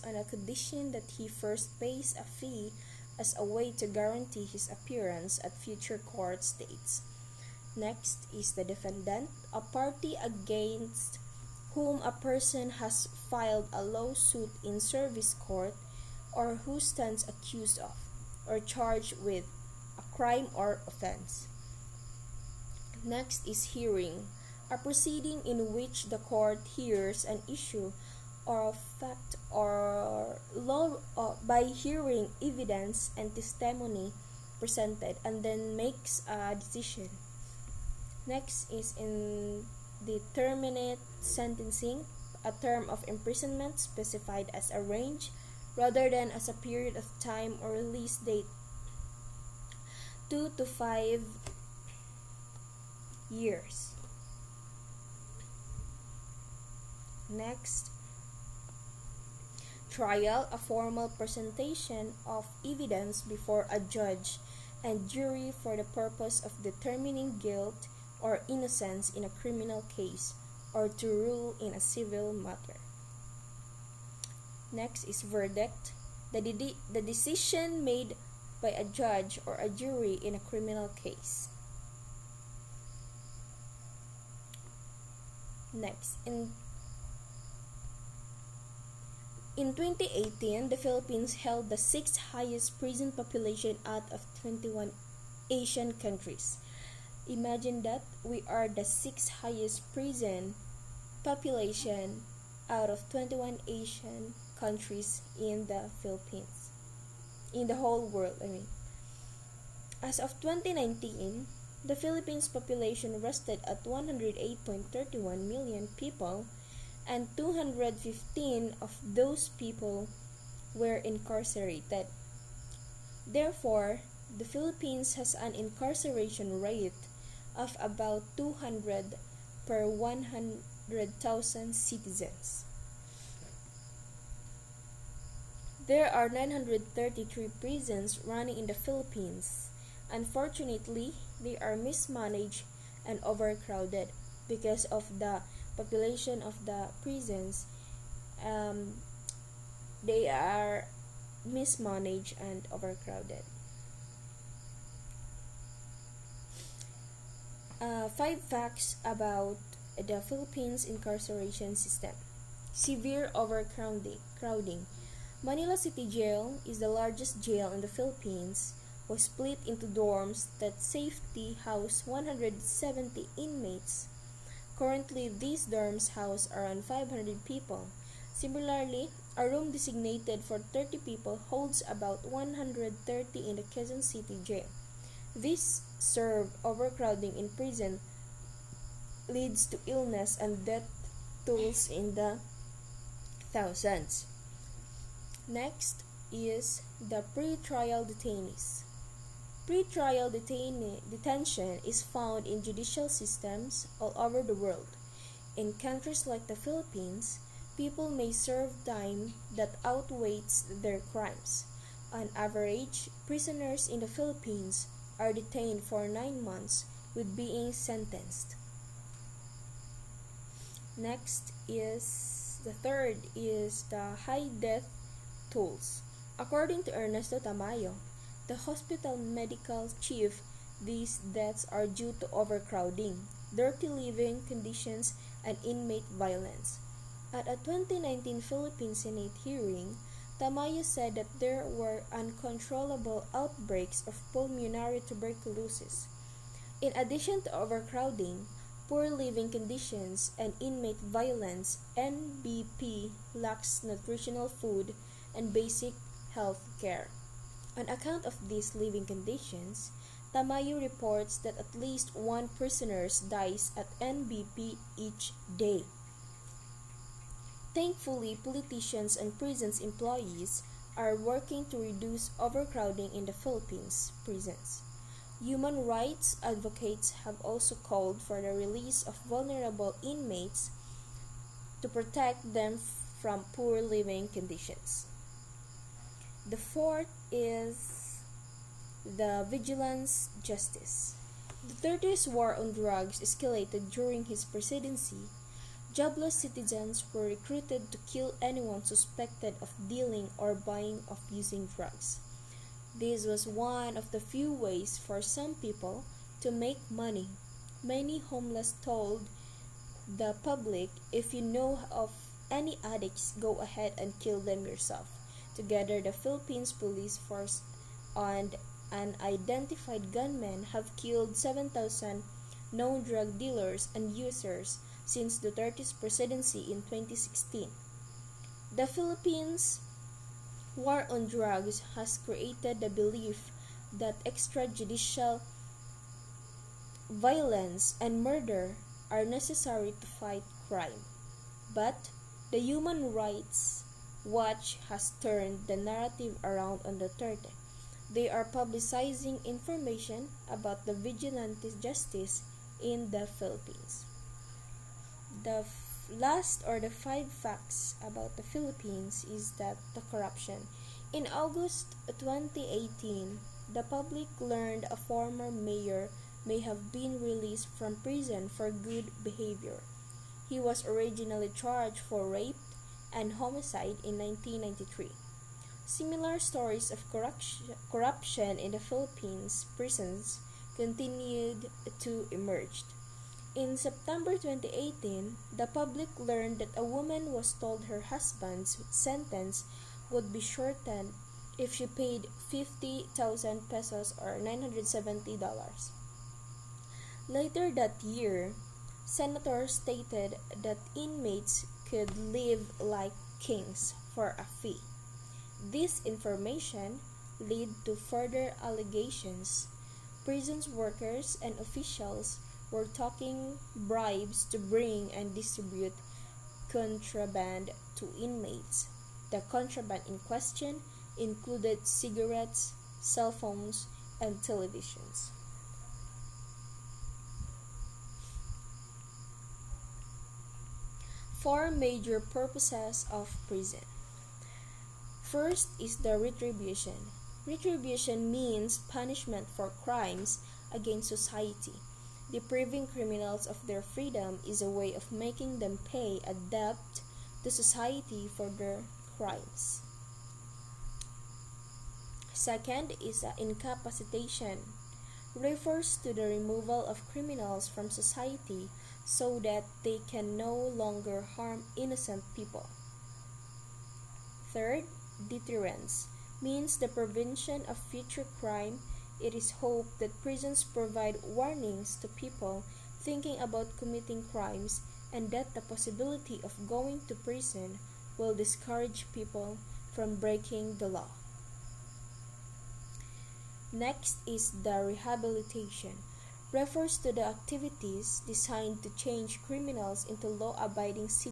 on a condition that he first pays a fee as a way to guarantee his appearance at future court dates. Next is the defendant, a party against whom a person has filed a lawsuit in service court or who stands accused of or charged with a crime or offense. Next is hearing, a proceeding in which the court hears an issue or fact or law by hearing evidence and testimony presented and then makes a decision. Next is indeterminate sentencing, a term of imprisonment specified as a range rather than as a period of time or release date, 2 to 5 years. Next, trial, a formal presentation of evidence before a judge and jury for the purpose of determining guilt or innocence in a criminal case or to rule in a civil matter. Next is verdict, the decision made by a judge or a jury in a criminal case. Next, in 2018, the Philippines held the 6th highest prison population out of 21 Asian countries. Imagine that we are the 6th highest prison population out of 21 Asian countries in the Philippines. In the whole world, As of 2019, the Philippines population rested at 108.31 million people, and 215 of those people were incarcerated. Therefore, the Philippines has an incarceration rate of about 200 per 100,000 citizens. There are 933 prisons running in the Philippines. Unfortunately, they are mismanaged and overcrowded because of the population of the prisons. They are mismanaged and overcrowded. 5 facts about the Philippines incarceration system. Severe overcrowding. Manila City Jail is the largest jail in the Philippines, was split into dorms that safely house 170 inmates. Currently, these dorms house around 500 people. Similarly, a room designated for 30 people holds about 130 in the Quezon City Jail. This serve overcrowding in prison leads to illness and death tolls in the thousands. Next is the pre-trial detainees. Pre-trial detention is found in judicial systems all over the world. In countries like the Philippines, people may serve time that outweighs their crimes. On average, prisoners in the Philippines are detained for 9 months with being sentenced. Next is the third is the high death tolls. According to Ernesto Tamayo, the hospital medical chief, these deaths are due to overcrowding, dirty living conditions, and inmate violence. At a 2019 Philippine Senate hearing, Tamayo said that there were uncontrollable outbreaks of pulmonary tuberculosis. In addition to overcrowding, poor living conditions, and inmate violence, NBP lacks nutritional food and basic health care. On account of these living conditions, Tamayo reports that at least 1 prisoner dies at NBP each day. Thankfully, politicians and prisons employees are working to reduce overcrowding in the Philippines prisons. Human rights advocates have also called for the release of vulnerable inmates to protect them from poor living conditions. The fourth is the vigilance justice. The 30s war on drugs escalated during his presidency. Jobless citizens were recruited to kill anyone suspected of dealing or buying or using drugs. This was one of the few ways for some people to make money. Many homeless told the public, "If you know of any addicts, go ahead and kill them yourself." Together, the Philippines police force and unidentified gunmen have killed 7,000 known drug dealers and users since Duterte's presidency in 2016. The Philippines' war on drugs has created the belief that extrajudicial violence and murder are necessary to fight crime. But the Human Rights Watch has turned the narrative around on Duterte. They are publicizing information about the vigilante justice in the Philippines. The five facts about the Philippines is that the corruption. In August 2018, the public learned a former mayor may have been released from prison for good behavior. He was originally charged for rape and homicide in 1993. Similar stories of corruption in the Philippines prisons continued to emerge. In September 2018, the public learned that a woman was told her husband's sentence would be shortened if she paid 50,000 pesos or $970. Later that year, senators stated that inmates could live like kings for a fee. This information led to further allegations. Prison workers and officials were taking bribes to bring and distribute contraband to inmates. The contraband in question included cigarettes, cell phones, and televisions. Four major purposes of prison. First is the retribution. Retribution means punishment for crimes against society. Depriving criminals of their freedom is a way of making them pay a debt to society for their crimes. Second is incapacitation. Refers to the removal of criminals from society so that they can no longer harm innocent people. Third, deterrence means the prevention of future crime. It is hoped that prisons provide warnings to people thinking about committing crimes and that the possibility of going to prison will discourage people from breaking the law. Next is the rehabilitation. Refers to the activities designed to change criminals into law-abiding citizens.